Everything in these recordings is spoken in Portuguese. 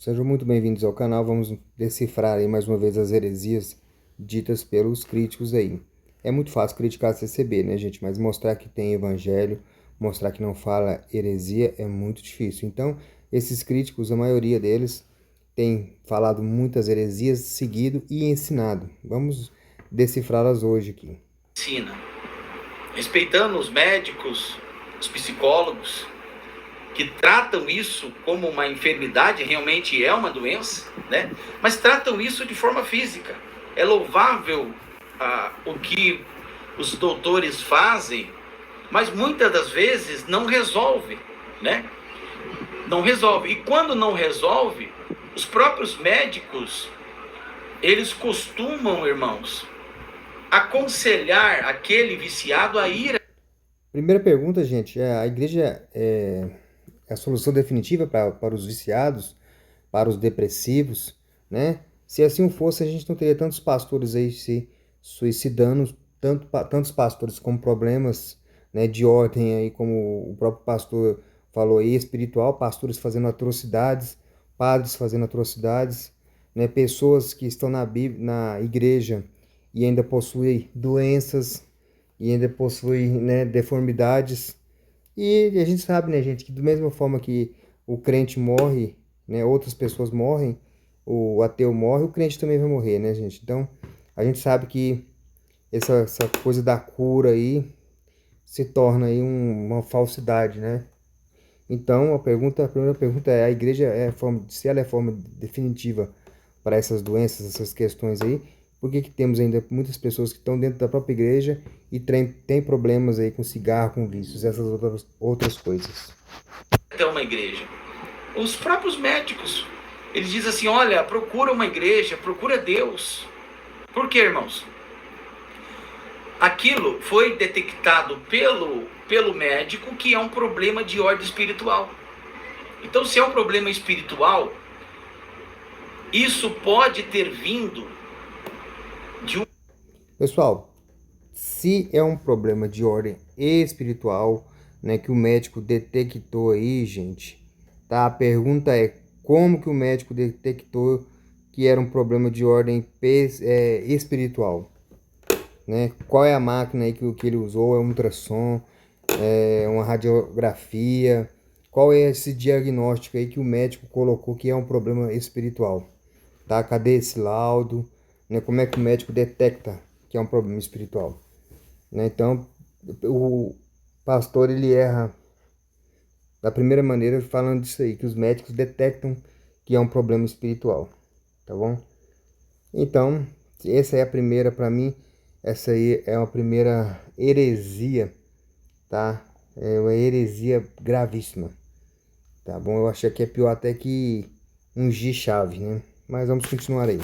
Sejam muito bem-vindos ao canal. Vamos decifrar aí mais uma vez as heresias ditas pelos críticos aí. É muito fácil criticar a CCB, né, gente? Mas mostrar que tem evangelho, mostrar que não fala heresia é muito difícil. Então, esses críticos, a maioria deles, tem falado muitas heresias, seguido e ensinado. Vamos decifrá-las hoje aqui. Ensina, respeitando os médicos, os psicólogos, que tratam isso como uma enfermidade, realmente é uma doença, né? Mas tratam isso de forma física. É louvável o que os doutores fazem, mas muitas das vezes não resolve, né? Não resolve. E quando não resolve, os próprios médicos, eles costumam, irmãos, aconselhar aquele viciado a ir. Primeira pergunta, gente, a igreja é a solução definitiva para os viciados, para os depressivos, né? Se assim fosse, a gente não teria tantos pastores aí se suicidando, tantos pastores com problemas, né, de ordem aí, como o próprio pastor falou aí, espiritual, pastores fazendo atrocidades, padres fazendo atrocidades, né, pessoas que estão na Bíblia, na igreja e ainda possuem doenças e ainda possuem, né, deformidades. E a gente sabe, né, gente, que da mesma forma que o crente morre, né, outras pessoas morrem, o ateu morre, o crente também vai morrer, né, gente? Então, a gente sabe que essa coisa da cura aí se torna aí uma falsidade, né? Então, a primeira pergunta é, a igreja se ela é a forma definitiva para essas doenças, essas questões aí, por que temos ainda muitas pessoas que estão dentro da própria igreja e tem problemas aí com cigarro, com vícios, essas outras coisas? Até uma igreja. Os próprios médicos, eles dizem assim, olha, procura uma igreja, procura Deus. Por quê, irmãos? Aquilo foi detectado pelo médico que é um problema de ordem espiritual. Então, se é um problema espiritual, isso pode ter vindo de um... Pessoal, se é um problema de ordem espiritual, né, que o médico detectou aí, gente, tá? A pergunta é como que o médico detectou que era um problema de ordem espiritual, né? Qual é a máquina aí que ele usou? É um ultrassom? É uma radiografia? Qual é esse diagnóstico aí que o médico colocou que é um problema espiritual? Tá? Cadê esse laudo? Né? Como é que o médico detecta que é um problema espiritual? Né? Então, o pastor ele erra da primeira maneira falando disso aí, que os médicos detectam que é um problema espiritual, tá bom? Então, essa é a primeira, para mim, essa aí é uma primeira heresia, tá? É uma heresia gravíssima, tá bom? Eu achei que é pior até que ungir chave, né? Mas vamos continuar aí.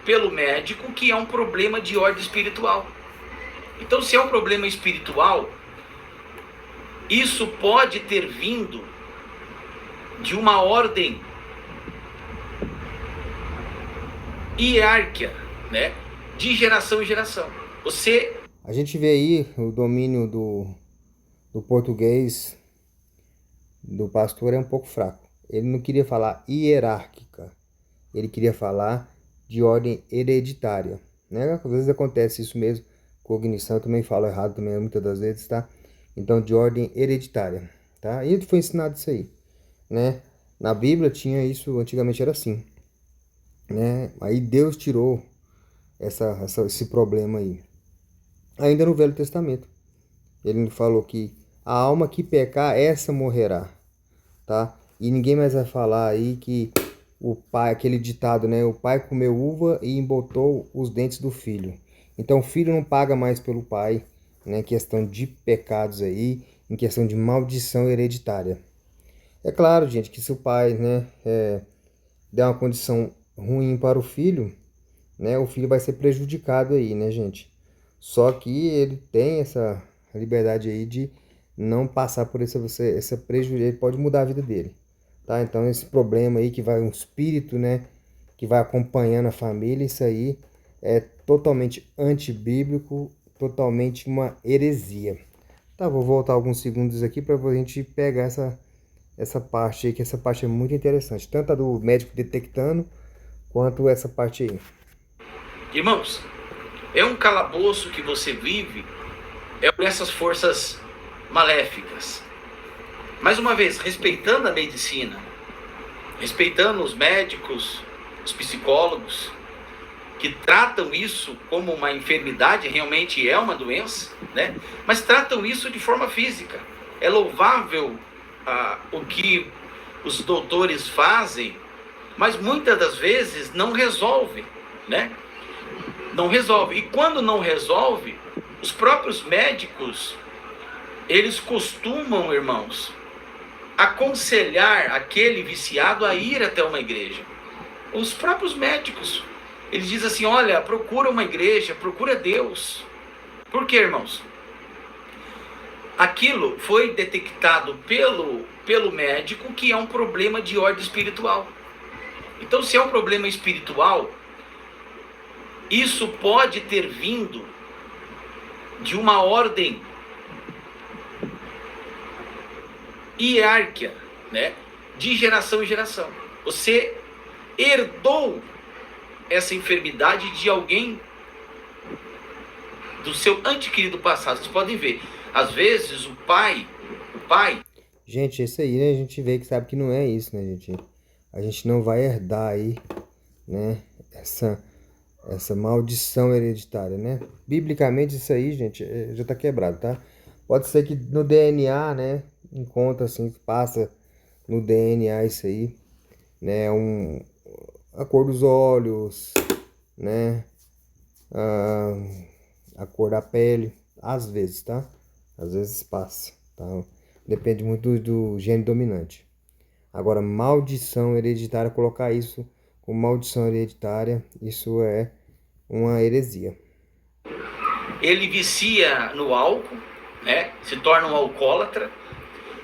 pelo médico que é um problema de ordem espiritual. Então, se é um problema espiritual, isso pode ter vindo de uma ordem hierárquica, né? De geração em geração. A gente vê aí o domínio do português do pastor é um pouco fraco. Ele não queria falar hierárquica, ele queria falar de ordem hereditária, né? Às vezes acontece isso mesmo, cognição, eu também falo errado também muitas das vezes, tá? Então, de ordem hereditária, tá? E ele foi ensinado isso aí, né? Na Bíblia tinha isso, antigamente era assim, né? Aí Deus tirou esse problema aí. Ainda no Velho Testamento, ele falou que a alma que pecar, essa morrerá, tá? E ninguém mais vai falar aí que o pai, aquele ditado, né? O pai comeu uva e embotou os dentes do filho. Então o filho não paga mais pelo pai, né? Em questão de pecados aí, em questão de maldição hereditária. É claro, gente, que se o pai, né, der uma condição ruim para o filho, né, o filho vai ser prejudicado aí, né, gente? Só que ele tem essa liberdade aí de não passar por essa prejuízo, ele pode mudar a vida dele, tá? Então esse problema aí que vai um espírito, né, que vai acompanhando a família, isso aí é totalmente antibíblico, totalmente uma heresia. Tá, vou voltar alguns segundos aqui para a gente pegar essa parte aí, que essa parte é muito interessante. Tanto a do médico detectando, quanto essa parte aí. Irmãos, é um calabouço que você vive, é por essas forças maléficas. Mais uma vez, respeitando a medicina, respeitando os médicos, os psicólogos, que tratam isso como uma enfermidade, realmente é uma doença, né? Mas tratam isso de forma física. É louvável o que os doutores fazem, mas muitas das vezes não resolve, né? Não resolve. E quando não resolve, os próprios médicos, eles costumam, irmãos, aconselhar aquele viciado a ir até uma igreja. Os próprios médicos, eles dizem assim, olha, procura uma igreja, procura Deus. Por quê, irmãos? Aquilo foi detectado pelo médico que é um problema de ordem espiritual. Então, se é um problema espiritual, isso pode ter vindo de uma ordem hierárquica, né? De geração em geração. Você herdou essa enfermidade de alguém do seu antequerido passado. Vocês podem ver, às vezes o pai... Gente, isso aí, né? A gente vê que sabe que não é isso, né, gente? A gente não vai herdar aí, né? Essa maldição hereditária, né? Biblicamente isso aí, gente, já tá quebrado, tá? Pode ser que no DNA, né? Encontra assim, passa no DNA isso aí, né? A cor dos olhos, né? A cor da pele, às vezes, tá? Às vezes passa, tá? Depende muito do gene dominante. Agora, maldição hereditária, colocar isso como maldição hereditária, isso é uma heresia. Ele vicia no álcool, né? Se torna um alcoólatra.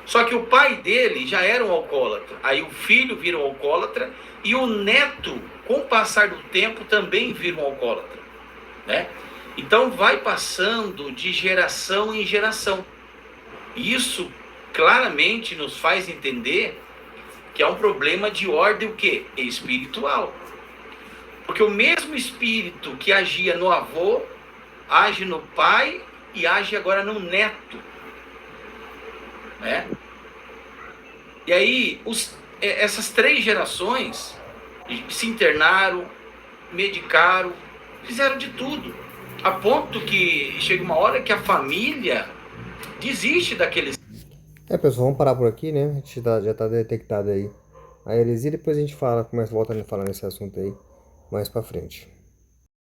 Só que o pai dele já era um alcoólatra. Aí o filho vira um alcoólatra e o neto, com o passar do tempo, também vira um alcoólatra, né? Então vai passando de geração em geração. Isso claramente nos faz entender que é um problema de ordem o quê? Espiritual. Porque o mesmo espírito que agia no avô, age no pai e age agora no neto, né? E aí, essas 3 gerações se internaram, medicaram, fizeram de tudo. A ponto que chega uma hora que a família desiste daqueles... Pessoal, vamos parar por aqui, né? A gente já tá detectado aí a heresia, depois a gente fala, começa voltando a falar nesse assunto aí mais pra frente.